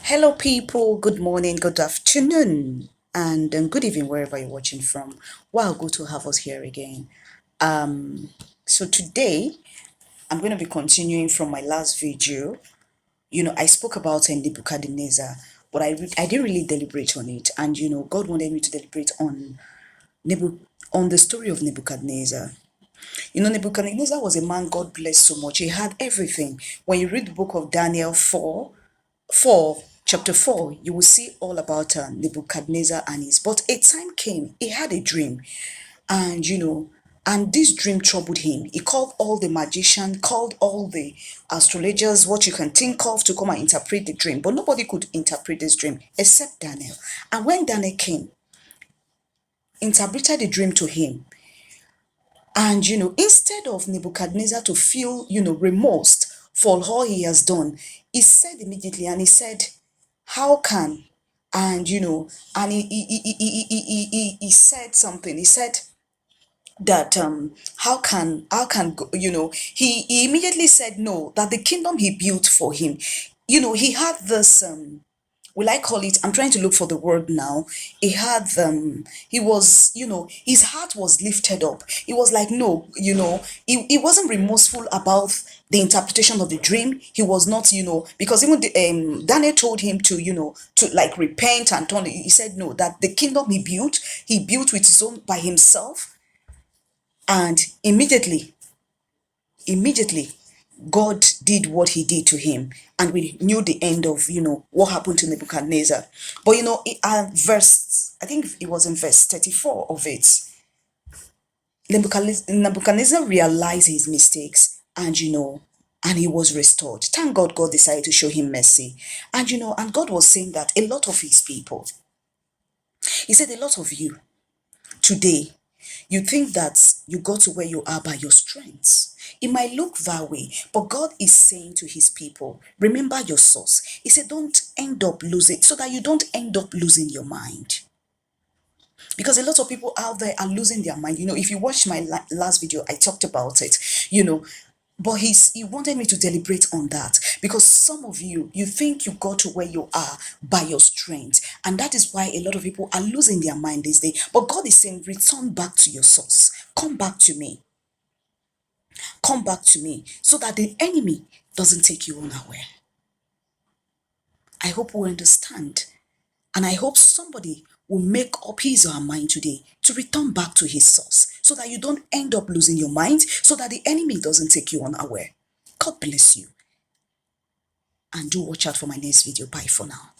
Hello, people. Good morning, good afternoon, and good evening, wherever you're watching from. Wow, good to have us here again. So today I'm going to be continuing from my last video. I spoke about Nebuchadnezzar, but I didn't really deliberate on it, and God wanted me to deliberate on on the story of Nebuchadnezzar. Nebuchadnezzar was a man God blessed so much. He had everything. When you read the book of Daniel 4, chapter 4, you will see all about Nebuchadnezzar and his. But a time came, he had a dream, and and this dream troubled him. He called all the magicians, called all the astrologers, what you can think of, to come and interpret the dream. But nobody could interpret this dream except Daniel. And when Daniel came, interpreted the dream to him, and instead of Nebuchadnezzar to feel, remorse for all he has done, he said immediately, and he said, how can, and and he said something. He said that he immediately said no, that the kingdom he built for him, he had this will I call it, I'm trying to look for the word now. He had he was, his heart was lifted up. He was like, no, he wasn't remorseful about the interpretation of the dream. He was not, because even Daniel told him to, to like repent and turn. He said no, that the kingdom he built with his own, by himself. And immediately God did what he did to him, and we knew the end of what happened to Nebuchadnezzar. But verse, I think it was in verse 34 of it, Nebuchadnezzar realized his mistakes, and and he was restored. Thank God, God decided to show him mercy. And and God was saying that a lot of his people, he said, a lot of you today, you think that you got to where you are by your strengths. It might look that way, but God is saying to his people, remember your source. He said, don't end up losing, so that you don't end up losing your mind. Because a lot of people out there are losing their mind. If you watch my last video, I talked about it, but he wanted me to deliberate on that, because some of you think you got to where you are by your strength, and that is why a lot of people are losing their mind this day. But God is saying, return back to your source. Come back to me. Come back to me, so that the enemy doesn't take you unaware. I hope we understand, and I hope somebody will make up his or her mind today to return back to his source, so that you don't end up losing your mind, so that the enemy doesn't take you unaware. God bless you. And do watch out for my next video. Bye for now.